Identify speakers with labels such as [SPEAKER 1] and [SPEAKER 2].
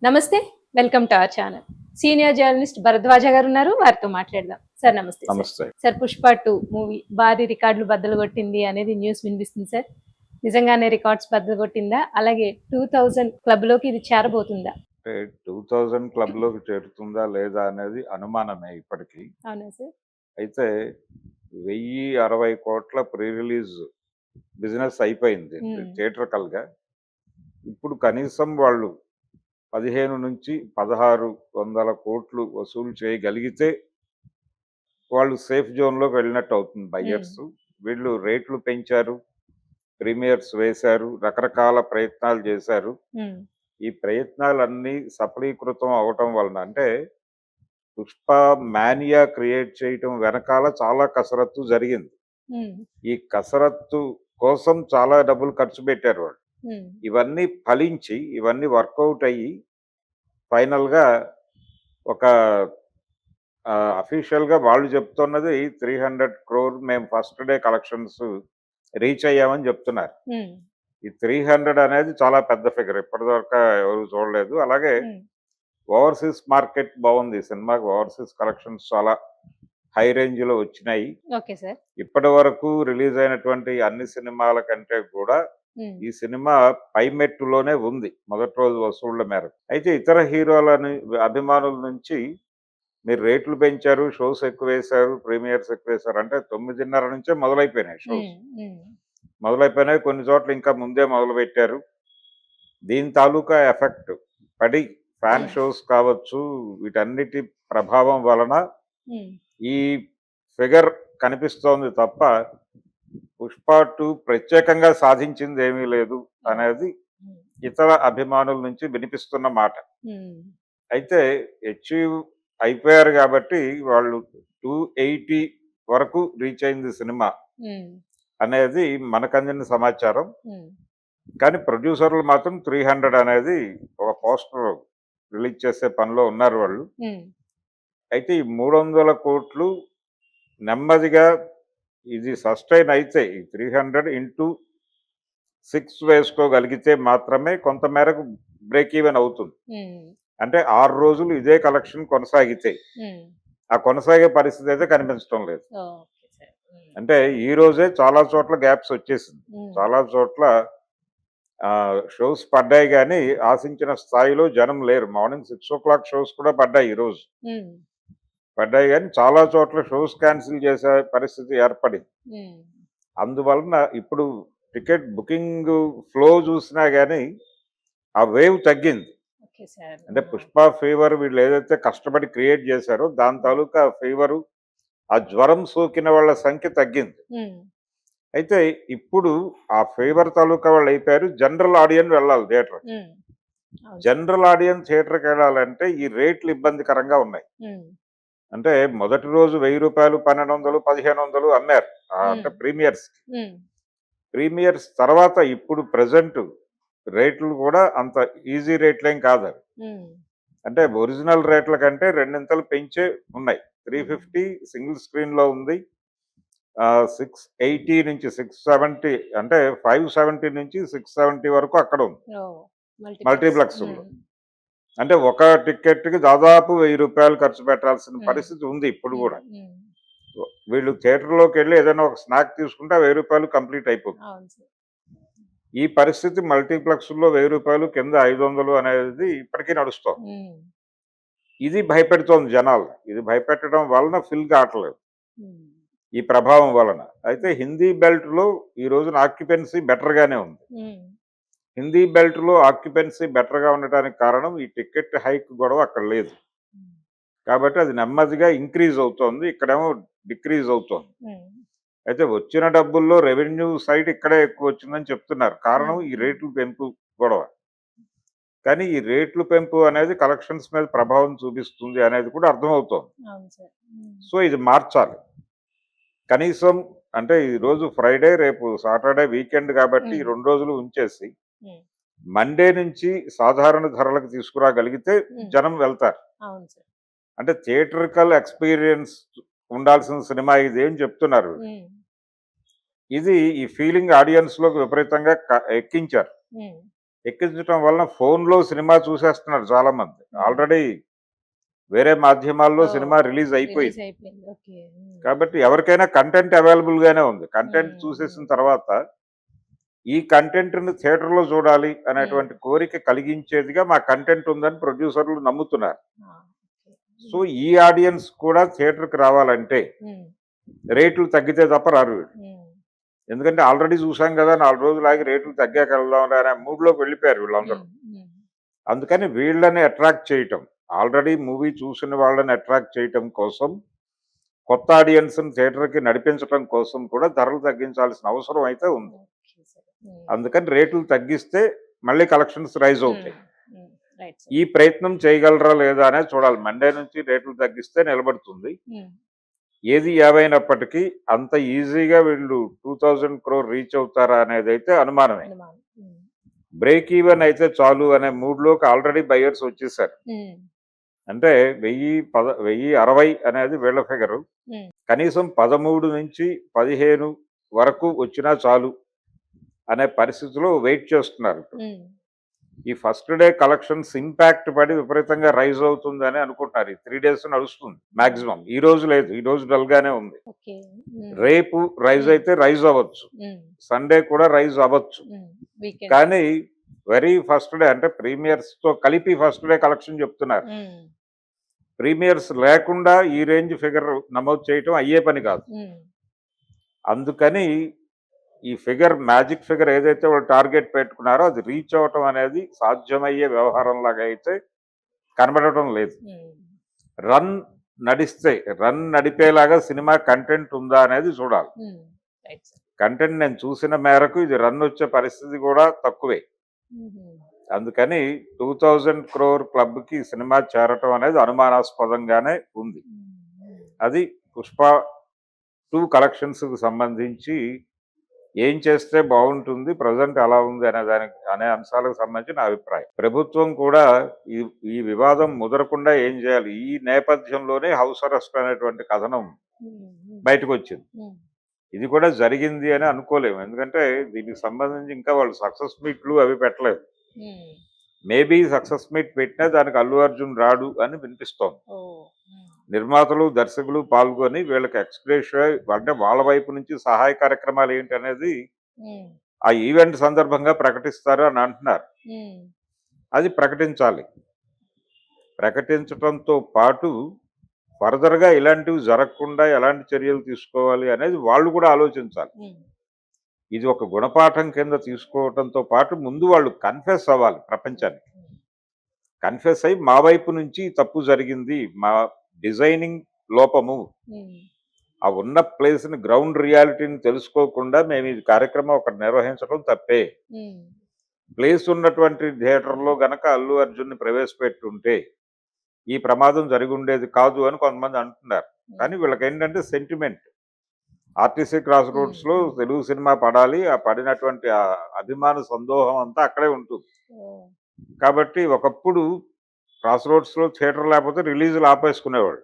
[SPEAKER 1] నమస్తే. Welcome to our channel. Senior journalist Bharadwaj గారు ఉన్నారు. వారితో మాట్లాడదాం. సార్ నమస్తే సార్.
[SPEAKER 2] నమస్తే.
[SPEAKER 1] సార్ 'పుష్ప 2' మూవీ భారీ రికార్డులు బద్దలు కొట్టింది అనేది న్యూస్ వినిపిస్తుంది సార్. నిజంగానే రికార్డ్స్ బద్దలు కొట్టిందా? అలాగే 2000 క్లబ్‌లోకి ఇది చేరబోతుందా?
[SPEAKER 2] అంటే 2000 క్లబ్‌లోకి చేరుతుందా లేదా అనేది అనుమానమే ఇప్పటికి.
[SPEAKER 1] అవునా సార్?
[SPEAKER 2] అయితే 1060 కోట్ల ప్రీ రిలీజ్ బిజినెస్ అయిపోయింది థియేట్రికల్‌గా. ఇప్పుడు కనీసం వాళ్ళు 15-1600 కోట్లు వసూలు చేయగలిగితే వాళ్ళు సేఫ్ జోన్‌లోకి వెళ్ళినట్టు అవుతుంది బయ్యర్స్. వీళ్ళు రేట్లు పెంచారు, ప్రీమియర్స్ వేశారు, రకరకాల ప్రయత్నాలు చేశారు. ఈ ప్రయత్నాలన్నీ సఫలీకృతం అవటం వలన అంటే పుష్ప మానియా క్రియేట్ చేయటం వెనకాల చాలా కసరత్తు జరిగింది. ఈ కసరత్తు కోసం చాలా డబ్బులు ఖర్చు పెట్టారు వాళ్ళు. ఇవన్నీ ఫలించి ఇవన్నీ వర్కౌట్ అయ్యి ఫైనల్గా ఒక అఫీషియల్గా వాళ్ళు చెప్తున్నది 300 crore మేము ఫస్ట్ డే కలెక్షన్స్ రీచ్ అయ్యామని చెప్తున్నారు. ఈ 300 అనేది చాలా పెద్ద ఫిగర్, ఇప్పటిదాకా ఎవరు చూడలేదు. అలాగే ఓవర్సీస్ మార్కెట్ బాగుంది సినిమాకి. ఓవర్సీస్ కలెక్షన్స్ చాలా హై రేంజ్ లో వచ్చినాయి. ఇప్పటి వరకు రిలీజ్ అయినటువంటి అన్ని సినిమాల కంటే కూడా ఈ సినిమా పైమెట్టులోనే ఉంది మొదటి రోజు వసూళ్ల మేరకు. అయితే ఇతర హీరోల అభిమానుల నుంచి మీరు రేట్లు పెంచారు, షోస్ ఎక్కువ వేశారు, ప్రీమియర్స్ ఎక్కువ వేశారు అంటే 9:30 నుంచే మొదలైపోయినాయి షోస్. మొదలైపోయినాయి, కొన్ని చోట్ల ఇంకా ముందే మొదలు పెట్టారు. దీని తాలూకా ఎఫెక్ట్ పడి ఫ్యాన్ షోస్ కావచ్చు, వీటన్నిటి ప్రభావం వలన ఈ ఫిగర్ కనిపిస్తోంది తప్ప పుష్ప 2 ప్రత్యేకంగా సాధించింది ఏమీ లేదు అనేది ఇతర అభిమానుల నుంచి వినిపిస్తున్న మాట. అయితే అచీవ్ అయిపోయారు కాబట్టి వాళ్ళు 280 వరకు రీచ్ అయింది సినిమా అనేది మనకు అందిన సమాచారం. కానీ ప్రొడ్యూసర్లు మాత్రం 300 అనేది ఒక పోస్టర్ రిలీజ్ చేసే పనిలో ఉన్నారు వాళ్ళు. అయితే ఈ 300 కోట్లు నెమ్మదిగా ఇది సస్టైన్ అయితే ఈ 300 ఇంటూ 6 వేసుకోగలిగితే మాత్రమే కొంత మేరకు బ్రేక్ ఈవెన్ అవుతుంది. అంటే 6 రోజులు ఇదే కలెక్షన్ కొనసాగితే ఆ కొనసాగే పరిస్థితి అయితే కనిపించడం లేదు. అంటే ఈ రోజే చాలా చోట్ల గ్యాప్స్ వచ్చేసింది. చాలా చోట్ల షోస్ పడ్డాయి కానీ ఆశించిన స్థాయిలో జనం లేరు. మార్నింగ్ 6 o'clock షోస్ కూడా పడ్డాయి ఈరోజు. పడ్డాయి కానీ చాలా చోట్ల షోస్ క్యాన్సిల్ చేసే పరిస్థితి ఏర్పడింది. అందువలన ఇప్పుడు టికెట్ బుకింగ్ ఫ్లో చూసినా కానీ ఆ వేవ్ తగ్గింది. అంటే పుష్ప ఫీవర్ వీళ్ళు ఏదైతే కష్టపడి క్రియేట్ చేశారో దాని తాలూకా ఫీవరు, ఆ జ్వరం సోకిన వాళ్ళ సంఖ్య తగ్గింది. అయితే ఇప్పుడు ఆ ఫీవర్ తాలూకా వాళ్ళు అయిపోయారు. జనరల్ ఆడియన్స్ వెళ్ళాలి థియేటర్. జనరల్ ఆడియన్స్ థియేటర్కి వెళ్ళాలంటే ఈ రేట్లు ఇబ్బందికరంగా ఉన్నాయి. అంటే మొదటి రోజు 1000 రూపాయలు, 1200, 1500 అమ్మారు అంటే ప్రీమియర్స్ తర్వాత ఇప్పుడు ప్రెసెంట్ రేట్లు కూడా అంత ఈజీ రేట్లేం కాదు. అంటే ఒరిజినల్ రేట్ల కంటే రెండింతలు పెంచే ఉన్నాయి. 350 సింగిల్ స్క్రీన్ లో ఉంది, 680 నుంచి 670 అంటే 570 నుంచి 670 వరకు అక్కడ ఉంది మల్టీప్లెక్స్. అంటే ఒక టికెట్ కి దాదాపు 1000 రూపాయలు ఖర్చు పెట్టాల్సిన పరిస్థితి ఉంది ఇప్పుడు కూడా. వీళ్ళు థియేటర్లోకి వెళ్ళి ఏదైనా ఒక స్నాక్ తీసుకుంటే 1000 రూపాయలు కంప్లీట్ అయిపోతుంది. ఈ పరిస్థితి మల్టీప్లెక్స్ లో 1000 రూపాయలు కింద 500 అనేది ఇప్పటికీ నడుస్తోంది. ఇది భయపెడుతోంది జనాలు. ఇది భయపెట్టడం వలన ఫిల్ కావట్లేదు ఈ ప్రభావం వలన. అయితే హిందీ బెల్ట్ లో ఈ రోజున ఆక్యుపెన్సీ బెటర్ గానే ఉంది. హిందీ బెల్ట్ లో ఆక్యుపెన్సీ బెటర్ గా ఉండటానికి కారణం ఈ టికెట్ హైక్ గొడవ అక్కడ లేదు కాబట్టి అది నెమ్మదిగా ఇంక్రీజ్ అవుతోంది, ఇక్కడేమో డిక్రీజ్ అవుతోంది. అయితే వచ్చిన డబ్బుల్లో రెవెన్యూ సైడ్ ఇక్కడే ఎక్కువ వచ్చిందని చెప్తున్నారు. కారణం ఈ రేట్లు పెంపు గొడవ. కానీ ఈ రేట్లు పెంపు అనేది కలెక్షన్స్ మీద ప్రభావం చూపిస్తుంది అనేది కూడా అర్థమవుతోంది. సో ఇది మార్చాలి కనీసం. అంటే ఈ రోజు ఫ్రైడే, రేపు సాటర్డే వీకెండ్ కాబట్టి ఈ 2 రోజులు ఉంచేసి మండే నుంచి సాధారణ ధరలకు తీసుకురాగలిగితే జనం వెళ్తారు. అంటే థియేటరికల్ ఎక్స్పీరియన్స్ ఉండాల్సిన సినిమా ఇది అని చెప్తున్నారు. ఇది ఈ ఫీలింగ్ ఆడియన్స్ లోకి విపరీతంగా ఎక్కించారు. ఎక్కించడం వలన ఫోన్లో సినిమా చూసేస్తున్నారు చాలా మంది. ఆల్రెడీ వేరే మాధ్యమాల్లో సినిమా రిలీజ్ అయిపోయింది.
[SPEAKER 1] రిలీజ్ అయిపోయింది. ఓకే.
[SPEAKER 2] కాబట్టి ఎవరికైనా కంటెంట్ అవైలబుల్ గానే ఉంది. కంటెంట్ చూసేసిన తర్వాత ఈ కంటెంట్ ని థియేటర్ లో చూడాలి అనేటువంటి కోరిక కలిగించేదిగా మా కంటెంట్ ఉందని ప్రొడ్యూసర్లు నమ్ముతున్నారు. సో ఈ ఆడియన్స్ కూడా థియేటర్ కి రావాలంటే రేట్లు తగ్గితే తప్ప రారు వీళ్ళు. ఎందుకంటే ఆల్రెడీ చూసాం కదా, 4 రోజులు ఆగి రేట్లు తగ్గాక వెళ్దాం అనే మూడ్లోకి వెళ్ళిపోయారు వీళ్ళందరూ. అందుకని వీళ్ళని అట్రాక్ట్ చేయటం, ఆల్రెడీ మూవీ చూసిన వాళ్ళని అట్రాక్ట్ చేయటం కోసం, కొత్త ఆడియన్స్ థియేటర్కి నడిపించడం కోసం కూడా ధరలు తగ్గించాల్సిన అవసరం అయితే ఉంది. అందుకని రేట్లు తగ్గిస్తే మళ్ళీ కలెక్షన్స్ రైజ్ అవుతాయి. ఈ ప్రయత్నం చేయగలరా లేదా అనేది చూడాలి. మండే నుంచి రేట్లు తగ్గిస్తే నిలబడుతుంది. ఏది ఏవైనప్పటికీ అంత ఈజీగా వీళ్ళు 2000 crore రీచ్ అవుతారా అనేది అయితే అనుమానమే. బ్రేక్ ఈవెన్ అయితే చాలు అనే మూడ్లోకి ఆల్రెడీ బయర్స్ వచ్చేసారు. అంటే 1060 అనేది వీళ్ళ ఫిగరు. కనీసం 13 నుంచి 15 వరకు వచ్చినా చాలు అనే పరిస్థితిలో వెయిట్ చేస్తున్నారు. ఈ ఫస్ట్ డే కలెక్షన్స్ ఇంపాక్ట్ పడి విపరీతంగా రైజ్ అవుతుందని అనుకుంటున్నారు. ఈ 3 days నడుస్తుంది మాక్సిమం. ఈ రోజు లేదు, ఈ రోజు డల్ గానే ఉంది. రేపు రైజ్ అయితే రైజ్ అవ్వచ్చు, సండే కూడా రైజ్ అవ్వచ్చు. కానీ వెరీ ఫస్ట్ డే అంటే ప్రీమియర్స్ తో కలిపి ఫస్ట్ డే కలెక్షన్ చెప్తున్నారు. ప్రీమియర్స్ లేకుండా ఈ రేంజ్ ఫిగర్ నమోదు చేయటం అయ్యే పని కాదు. అందుకని ఈ ఫిగర్, మ్యాజిక్ ఫిగర్ ఏదైతే వాళ్ళు టార్గెట్ పెట్టుకున్నారో అది రీచ్ అవటం అనేది సాధ్యమయ్యే వ్యవహారం లాగా అయితే కనబడటం లేదు. రన్ నడిపేలాగా సినిమా కంటెంట్ ఉందా అనేది చూడాలి. కంటెంట్ నేను చూసిన మేరకు ఇది రన్ వచ్చే పరిస్థితి కూడా తక్కువే. అందుకని 2000 crore క్లబ్కి సినిమా చేరటం అనేది అనుమానాస్పదంగానే ఉంది. అది పుష్ప 2 కలెక్షన్స్కి సంబంధించి ఏం చేస్తే బాగుంటుంది, ప్రజెంట్ అలా ఉంది అనే అంశాలకు సంబంధించి నా అభిప్రాయం. ప్రభుత్వం కూడా ఈ వివాదం ముదరకుండా ఏం చేయాలి. ఈ నేపథ్యంలోనే హౌస్ అరెస్ట్ అనేటువంటి కథనం బయటకు వచ్చింది. ఇది కూడా జరిగింది అని అనుకోలేము. ఎందుకంటే దీనికి సంబంధించి ఇంకా వాళ్ళు సక్సెస్ మీట్లు అవి పెట్టలేదు. మేబీ సక్సెస్ మీట్ పెట్టినా దానికి అల్లు అర్జున్ రాడు అని వినిపిస్తోంది. నిర్మాతలు, దర్శకులు పాల్గొని వీళ్ళకి ఎక్స్‌గ్రేషియా అంటే వాళ్ళ వైపు నుంచి సహాయ కార్యక్రమాలు ఏంటి అనేది ఆ ఈవెంట్ సందర్భంగా ప్రకటిస్తారు అని అంటున్నారు. అది ప్రకటించాలి. ప్రకటించడంతో పాటు ఫర్దర్గా ఇలాంటివి జరగకుండా ఎలాంటి చర్యలు తీసుకోవాలి అనేది వాళ్ళు కూడా ఆలోచించాలి. ఇది ఒక గుణపాఠం కింద తీసుకోవడంతో పాటు ముందు వాళ్ళు కన్ఫెస్ అవ్వాలి ప్రపంచానికి. కన్ఫెస్ అయ్యి మా వైపు నుంచి తప్పు జరిగింది, మా డిజైనింగ్ లోపము, ఆ ఉన్న ప్లేస్ని గ్రౌండ్ రియాలిటీని తెలుసుకోకుండా మేము ఈ కార్యక్రమం ఒకటి నిర్వహించడం తప్పే. ప్లేస్ ఉన్నటువంటి థియేటర్లో గనక అల్లు అర్జున్ని ప్రవేశపెట్టుంటే ఈ ప్రమాదం జరిగి ఉండేది కాదు అని కొంతమంది అంటున్నారు. కానీ వీళ్ళకి ఏంటంటే సెంటిమెంట్. ఆర్టీసీ క్రాస్ రోడ్స్లో తెలుగు సినిమా పడాలి, ఆ పడినటువంటి ఆ అభిమాన సందోహం అంతా అక్కడే ఉంటుంది. కాబట్టి ఒకప్పుడు క్రాస్ రోడ్స్లో థియేటర్ లేకపోతే రిలీజులు ఆపేసుకునేవాళ్ళు.